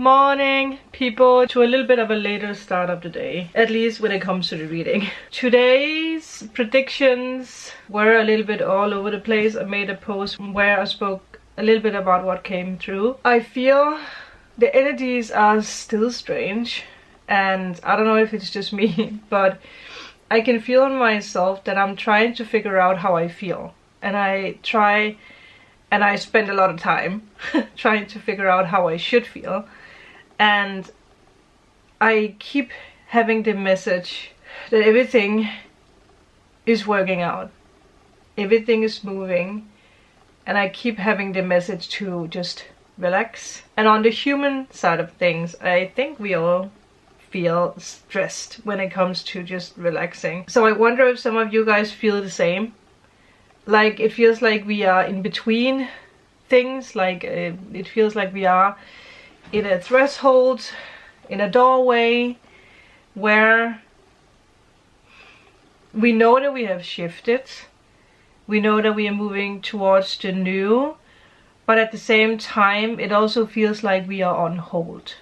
Morning, people, to a little bit of a later start of the day, at least when it comes to the reading. Today's predictions were a little bit all over the place. I made a post where I spoke a little bit about what came through. I feel the energies are still strange, and I don't know if it's just me, but I can feel on myself that I'm trying to figure out how I feel. And I spend a lot of time trying to figure out how I should feel. And I keep having the message that everything is working out. Everything is moving. And I keep having the message to just relax. And on the human side of things, I think we all feel stressed when it comes to just relaxing. So I wonder if some of you guys feel the same. Like it feels like we are in between things. Like it feels like we are in a threshold, in a doorway, where we know that we have shifted. We know that we are moving towards the new, but at the same time it also feels like we are on hold.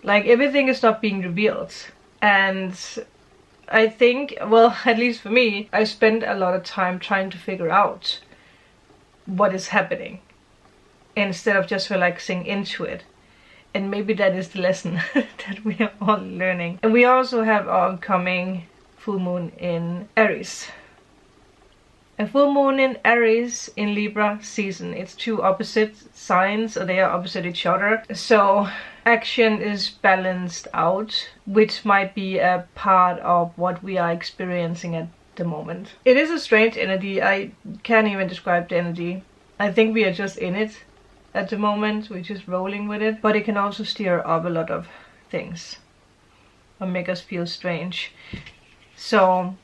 Like everything is not being revealed. And I think, well, at least for me, I spend a lot of time trying to figure out what is happening instead of just relaxing into it. And maybe that is the lesson that we are all learning. And we also have our upcoming full moon in Aries. A full moon in Aries in Libra season. It's two opposite signs, or they are opposite each other. So action is balanced out, which might be a part of what we are experiencing at the moment. It is a strange energy. I can't even describe the energy. I think we are just in it at the moment. We're just rolling with it. But it can also stir up a lot of things or make us feel strange. So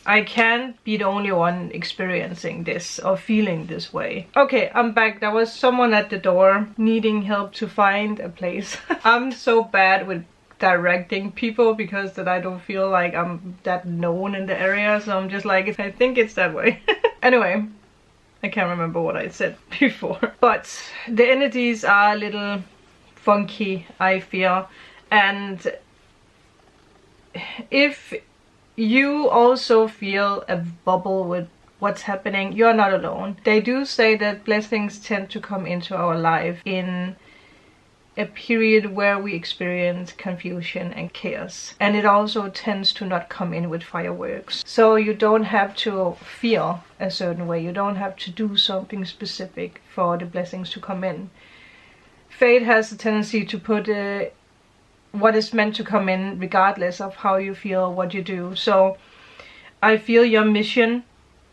I can't be the only one experiencing this or feeling this way. Okay, I'm back. There was someone at the door needing help to find a place. I'm so bad with directing people because that I don't feel like I'm that known in the area. So I'm just like, I think it's that way. Anyway, I can't remember what I said before. But the energies are a little funky, I feel. And if you also feel a bubble with what's happening, you're not alone. They do say that blessings tend to come into our life in a period where we experience confusion and chaos. And it also tends to not come in with fireworks. So you don't have to feel a certain way. You don't have to do something specific for the blessings to come in. Fate has a tendency to put what is meant to come in regardless of how you feel, what you do. So I feel your mission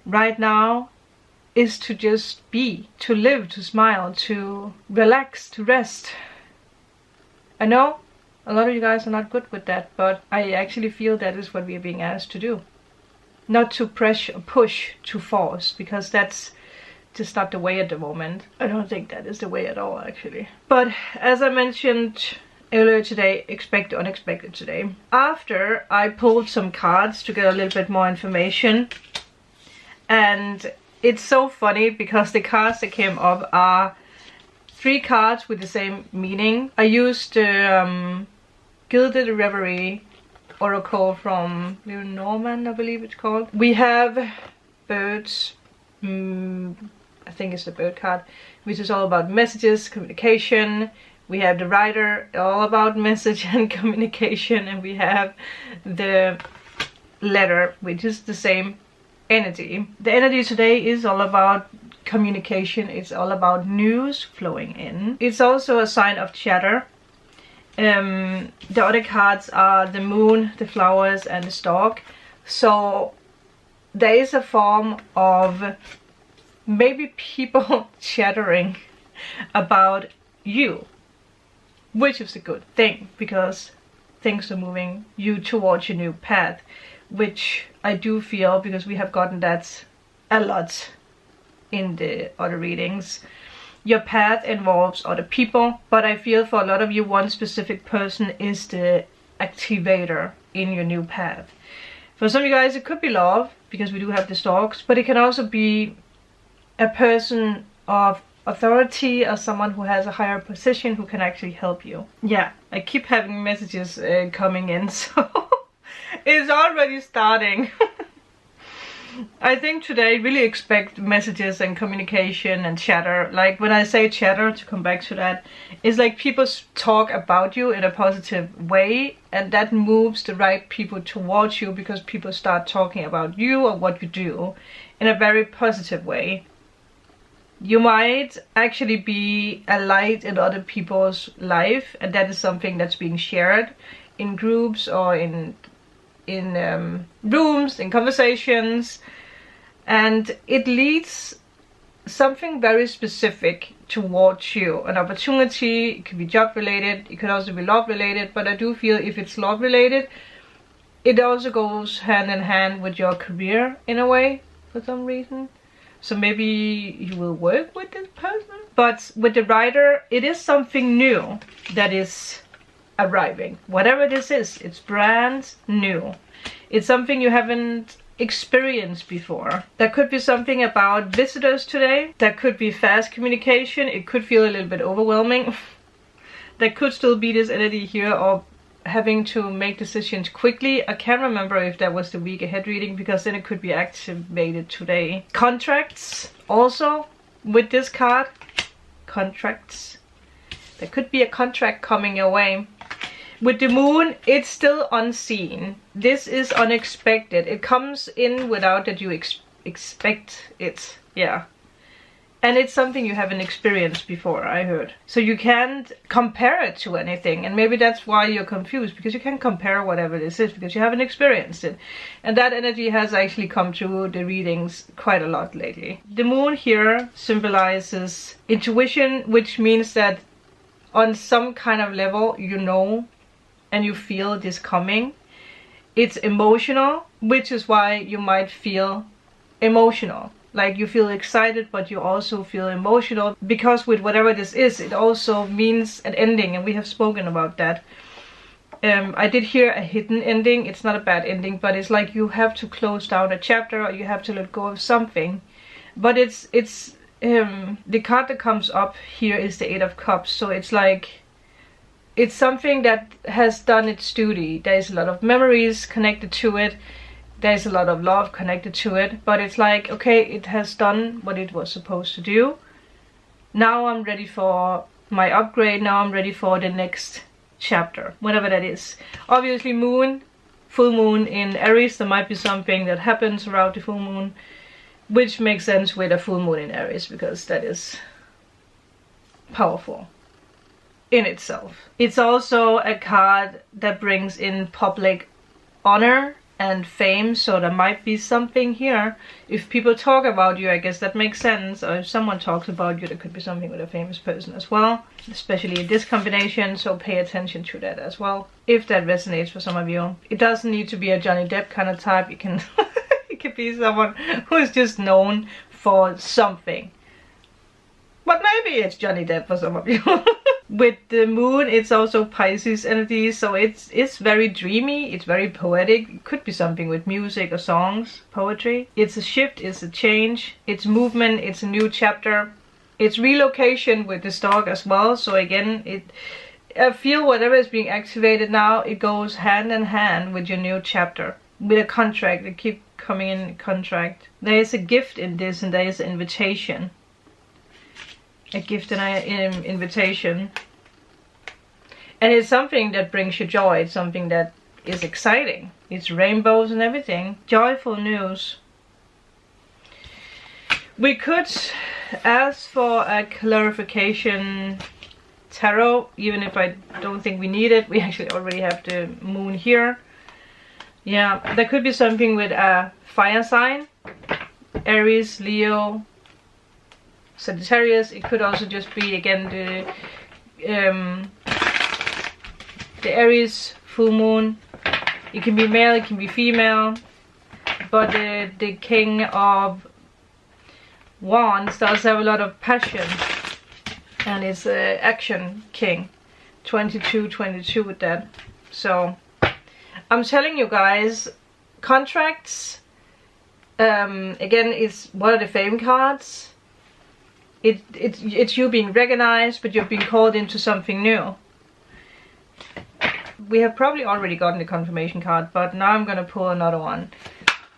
right now is to just be, to live, to smile, to relax, to rest. I know a lot of you guys are not good with that, but I actually feel that is what we are being asked to do. Not to press or push, to force, because that's just not the way at the moment. I don't think that is the way at all, actually. But as I mentioned earlier today, expect the unexpected today. After I pulled some cards to get a little bit more information, and it's so funny because the cards that came up are 3 cards with the same meaning. I used the Gilded Reverie Oracle from Norman, I believe it's called. We have birds, I think it's the bird card, which is all about messages, communication. We have the Rider, all about message and communication, and we have the Letter, which is the same energy. The energy today is all about communication. It's all about news flowing in. It's also a sign of chatter. The other cards are the Moon, the Flowers, and the Stork. So there is a form of maybe people chattering about you, which is a good thing because things are moving you towards your new path, which I do feel, because we have gotten that a lot in the other readings. Your path involves other people, but I feel for a lot of you, one specific person is the activator in your new path. For some of you guys, it could be love, because we do have the storks, but it can also be a person of authority or someone who has a higher position who can actually help you. Yeah, I keep having messages coming in, so it's already starting. I think today really expect messages and communication and chatter. Like when I say chatter, to come back to that, it's like people talk about you in a positive way, and that moves the right people towards you because people start talking about you or what you do in a very positive way. You might actually be a light in other people's life, and that is something that's being shared in groups or in rooms, in conversations, and it leads something very specific towards you. An opportunity, it could be job related, it could also be love related, but I do feel if it's love related, it also goes hand in hand with your career in a way, for some reason. So maybe you will work with this person. But with the writer, it is something new that is arriving. Whatever this is, it's brand new. It's something you haven't experienced before. There could be something about visitors today. There could be fast communication. It could feel a little bit overwhelming. There could still be this energy here of having to make decisions quickly. I can't remember if that was the week ahead reading, because then it could be activated today. Contracts also with this card. Contracts. There could be a contract coming your way. With the moon, it's still unseen. This is unexpected. It comes in without that you expect it. Yeah. And it's something you haven't experienced before, I heard. So you can't compare it to anything. And maybe that's why you're confused, because you can't compare whatever this is, because you haven't experienced it. And that energy has actually come through the readings quite a lot lately. The moon here symbolizes intuition, which means that on some kind of level, you know, and you feel this coming. It's emotional, which is why you might feel emotional. Like you feel excited, but you also feel emotional, because with whatever this is, it also means an ending, and we have spoken about that. I did hear a hidden ending. It's not a bad ending, but it's like you have to close down a chapter, or you have to let go of something. But it's the card that comes up here is the 8 of Cups, so it's like it's something that has done its duty. There's a lot of memories connected to it. There's a lot of love connected to it, but it's like, okay, it has done what it was supposed to do. Now I'm ready for my upgrade. Now I'm ready for the next chapter, whatever that is. Obviously moon, full moon in Aries, there might be something that happens around the full moon, which makes sense with a full moon in Aries, because that is powerful in itself. It's also a card that brings in public honor and fame, so there might be something here. If people talk about you, I guess that makes sense, or if someone talks about you, there could be something with a famous person as well, especially in this combination, so pay attention to that as well, if that resonates for some of you. It doesn't need to be a Johnny Depp kind of type. You can it could be someone who is just known for something, but maybe it's Johnny Depp for some of you. With the moon, it's also Pisces energy, so it's very dreamy, it's very poetic. It could be something with music or songs, poetry. It's a shift, it's a change, it's movement, it's a new chapter. It's relocation with the stalk as well, so again, I feel whatever is being activated now, it goes hand in hand with your new chapter. With a contract, it keeps coming in, contract. There is a gift in this, and there is an invitation. A gift and an invitation, and it's something that brings you joy. It's something that is exciting. It's rainbows and everything. Joyful news. We could ask for a clarification tarot, even if I don't think we need it. We actually already have the moon here. Yeah, there could be something with a fire sign, Aries, Leo, Sagittarius. It could also just be again the Aries full moon. It can be male, it can be female, but the King of Wands does have a lot of passion, and it's action king. 22 with that. So I'm telling you guys, contracts again is one of the fame cards. it's you being recognized, but you're being called into something new. We have probably already gotten the confirmation card, but now I'm gonna pull another one.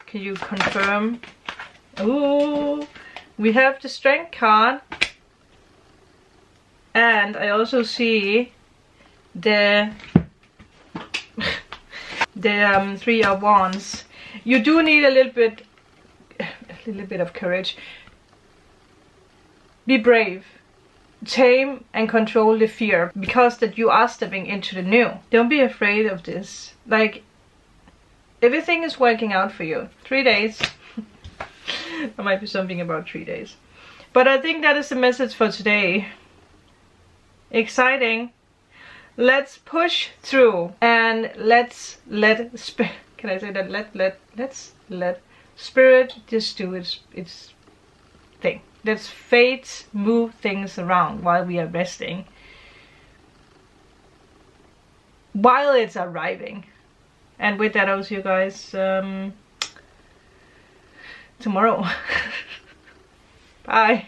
Can you confirm? Ooh, we have the Strength card, and I also see the Three of Wands. You do need a little bit of courage. Be brave. Tame and control the fear, because that you are stepping into the new. Don't be afraid of this. Like, everything is working out for you. 3 days. There might be something about 3 days. But I think that is the message for today. Exciting. Let's push through and let's let can I say that? Let's let spirit just do its thing. Let's fate move things around while we are resting, while it's arriving. And with that, I'll see you guys tomorrow. Bye.